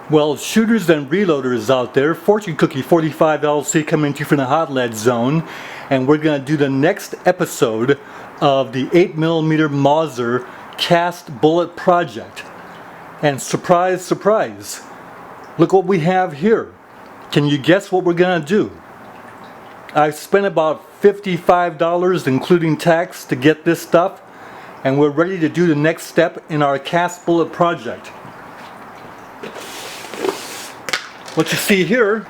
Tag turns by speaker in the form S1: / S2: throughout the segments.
S1: Well, shooters and reloaders out there, Fortune Cookie 45 LLC coming to you from the Hot Lead Zone, and we're going to do the next episode of the 8mm Mauser cast bullet project. And surprise, surprise, look what we have here. Can you guess what we're going to do? I've spent about $55 including tax to get this stuff, and we're ready to do the next step in our cast bullet project. What you see here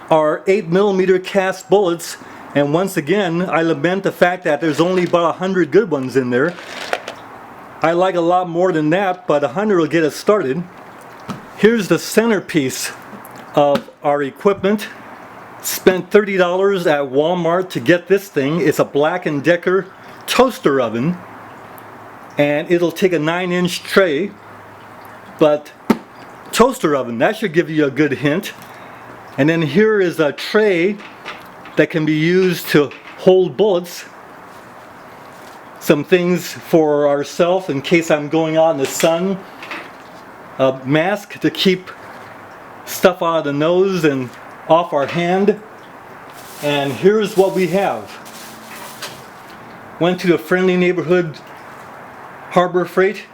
S1: are 8mm cast bullets, and once again I lament the fact that there's only about 100 good ones in there. I like a lot more than that, but 100 will get us started. Here's the centerpiece of our equipment. Spent $30 at Walmart to get this thing. It's a Black & Decker toaster oven, and it'll take a 9-inch tray, but toaster oven, that should give you a good hint. And then here is a tray that can be used to hold bullets. Some things for ourselves in case I'm going out in the sun. A mask to keep stuff out of the nose and off our hand. And here's what we have. Went to a friendly neighborhood Harbor Freight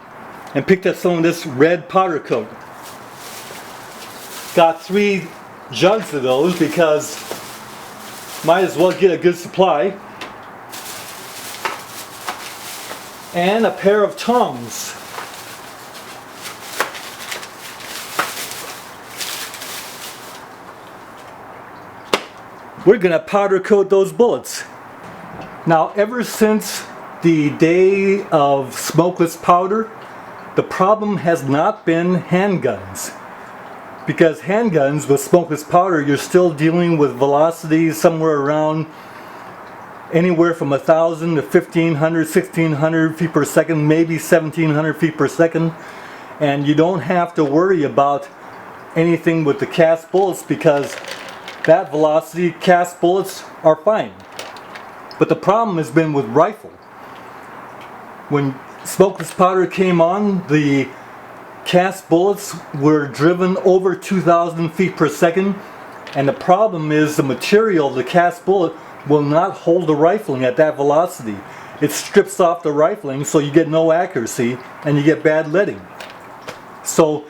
S1: and picked up some of this red powder coat. Got 3 jugs of those because might as well get a good supply. And a pair of tongs. We're gonna powder coat those bullets. Now, ever since the day of smokeless powder, the problem has not been handguns. Because handguns with smokeless powder, you're still dealing with velocities somewhere around anywhere from 1,000 to 1,500, 1,600 feet per second, maybe 1,700 feet per second. And you don't have to worry about anything with the cast bullets because that velocity cast bullets are fine. But the problem has been with rifle. When smokeless powder came on, the cast bullets were driven over 2,000 feet per second, and the problem is the material of the cast bullet will not hold the rifling at that velocity. It strips off the rifling, so you get no accuracy and you get bad leading. So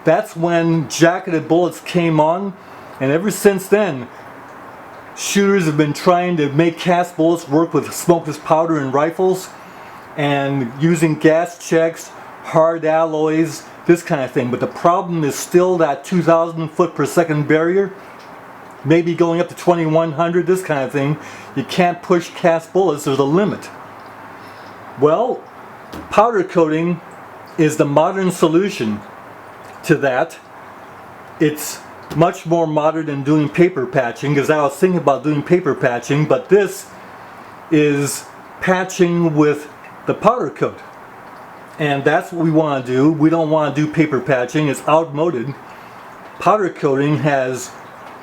S1: that's when jacketed bullets came on, and ever since then shooters have been trying to make cast bullets work with smokeless powder in rifles and using gas checks, hard alloys, this kind of thing. But the problem is still that 2,000 foot per second barrier, maybe going up to 2,100, this kind of thing. You can't push cast bullets, there's a limit. Well, powder coating is the modern solution to that. It's much more modern than doing paper patching, because I was thinking about doing paper patching, but this is patching with the powder coat. And that's what we want to do. We don't want to do paper patching, it's outmoded. Powder coating has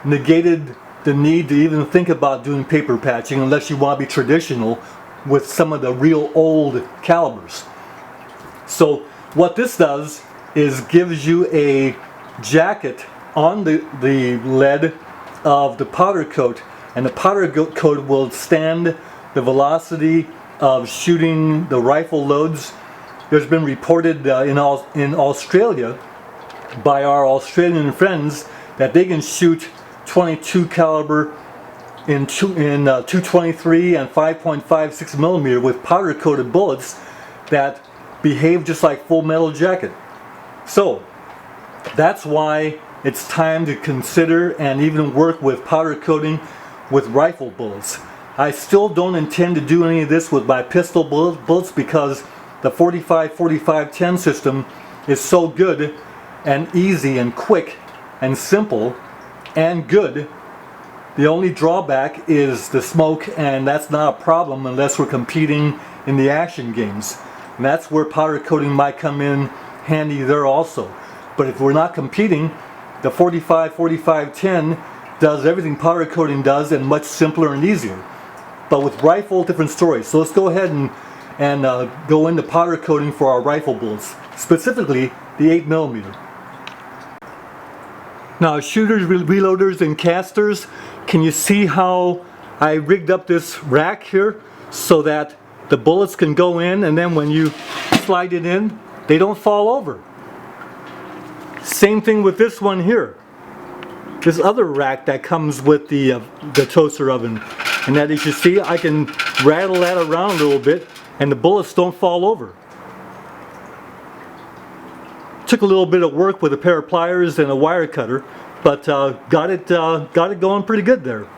S1: negated the need to even think about doing paper patching unless you want to be traditional with some of the real old calibers. So what this does is gives you a jacket on the lead of the powder coat, and the powder coat will stand the velocity of shooting the rifle loads. There's been reported in Australia by our Australian friends that they can shoot 22 caliber in 223 and 5.56 millimeter with powder coated bullets that behave just like Full Metal Jacket. So that's why it's time to consider and even work with powder coating with rifle bullets. I still don't intend to do any of this with my pistol bullets because the 45-45-10 system is so good and easy and quick and simple and good. The only drawback is the smoke, and that's not a problem unless we're competing in the action games. And that's where powder coating might come in handy there also. But if we're not competing, the 45-45-10 does everything powder coating does and much simpler and easier. But with rifle, different story. So let's go ahead and go into powder coating for our rifle bullets, specifically the 8mm. Now shooters, reloaders, and casters, can you see how I rigged up this rack here so that the bullets can go in, and then when you slide it in, they don't fall over. Same thing with this one here. This other rack that comes with the toaster oven. And that, as you see, I can rattle that around a little bit and the bullets don't fall over. Took a little bit of work with a pair of pliers and a wire cutter, but got it going pretty good there.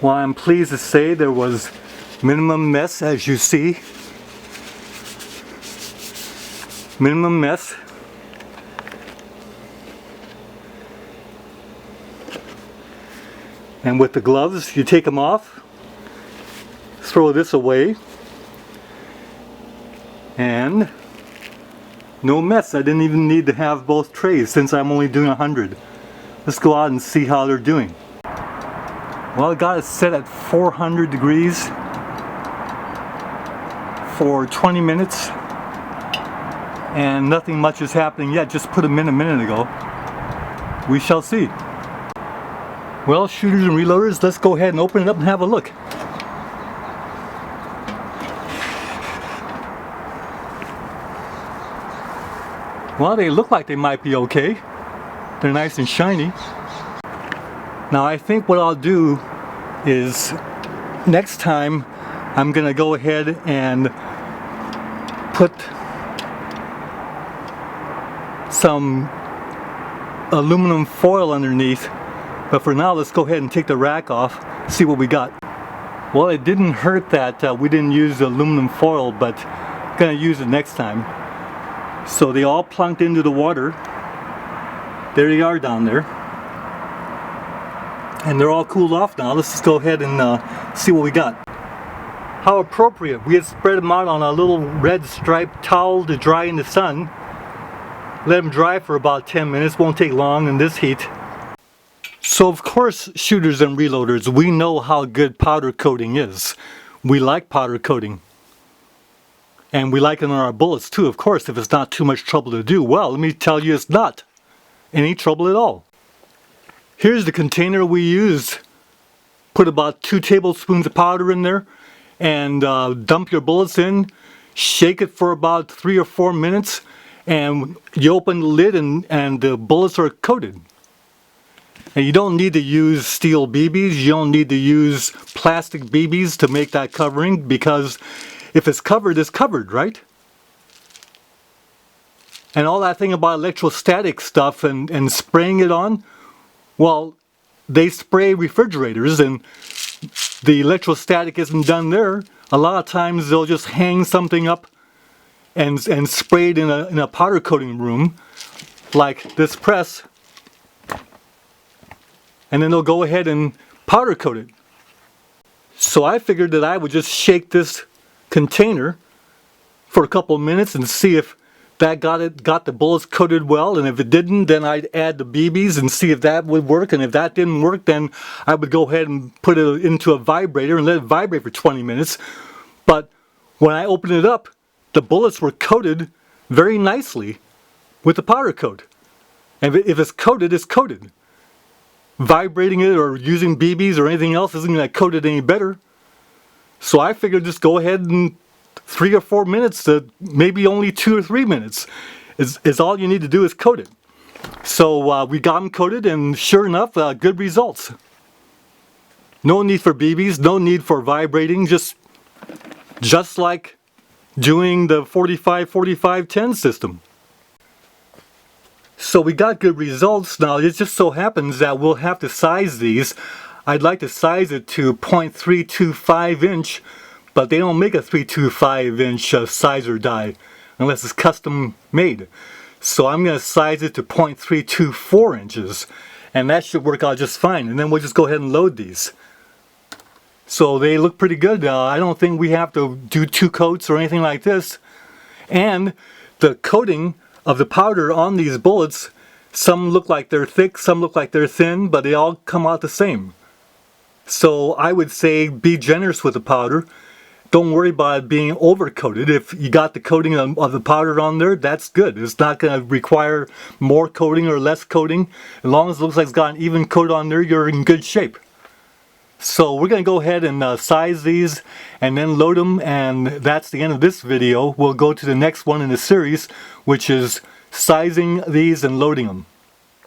S1: Well, I'm pleased to say there was minimum mess, as you see. Minimum mess. And with the gloves, you take them off, throw this away, and no mess. I didn't even need to have both trays since I'm only doing 100. Let's go out and see how they're doing. Well, I got it set at 400 degrees for 20 minutes, and nothing much is happening yet. Just put them in a minute ago. We shall see. Well, shooters and reloaders, let's go ahead and open it up and have a look. Well, they look like they might be okay. They're nice and shiny. Now I think what I'll do is next time I'm gonna go ahead and put some aluminum foil underneath. But for now, let's go ahead and take the rack off, see what we got. Well, it didn't hurt that we didn't use the aluminum foil, but gonna use it next time. So they all plunked into the water. There they are down there. And they're all cooled off now. Let's just go ahead and see what we got. How appropriate. We had spread them out on a little red striped towel to dry in the sun. Let them dry for about 10 minutes. Won't take long in this heat. So of course, shooters and reloaders, we know how good powder coating is. We like powder coating. And we like it on our bullets too, of course, if it's not too much trouble to do. Well, let me tell you, it's not any trouble at all. Here's the container we used. Put about 2 tablespoons of powder in there and dump your bullets in. Shake it for about 3 or 4 minutes, and you open the lid and the bullets are coated. And you don't need to use steel BBs, you don't need to use plastic BBs to make that covering, because if it's covered, right? And all that thing about electrostatic stuff and spraying it on, well, they spray refrigerators and the electrostatic isn't done there. A lot of times they'll just hang something up and spray it in a powder coating room, like this press. And then they'll go ahead and powder coat it. So I figured that I would just shake this container for a couple of minutes and see if that got the bullets coated well, and if it didn't, then I'd add the BBs and see if that would work, and if that didn't work, then I would go ahead and put it into a vibrator and let it vibrate for 20 minutes. But when I opened it up, the bullets were coated very nicely with the powder coat. And if it's coated, it's coated. Vibrating it or using BBs or anything else isn't going to coat it any better. So I figured just go ahead and 3 or 4 minutes to maybe only 2 or 3 minutes is all you need to do is coat it. So we got them coated, and sure enough, good results. No need for BBs, no need for vibrating, just like doing the 45-45-10 system. So we got good results. Now it just so happens that we'll have to size these. I'd like to size it to 0.325 inch, but they don't make a 325 inch sizer die unless it's custom made. So I'm going to size it to 0.324 inches, and that should work out just fine. And then we'll just go ahead and load these. So they look pretty good. I don't think we have to do 2 coats or anything like this. And the coating of the powder on these bullets, some look like they're thick, some look like they're thin, but they all come out the same. So I would say be generous with the powder. don't worry about it being overcoated. If you got the coating of the powder on there, that's good. It's not going to require more coating or less coating. As long as it looks like it's got an even coat on there, you're in good shape. So we're going to go ahead and size these and then load them, and that's the end of this video. We'll go to the next one in the series, which is sizing these and loading them.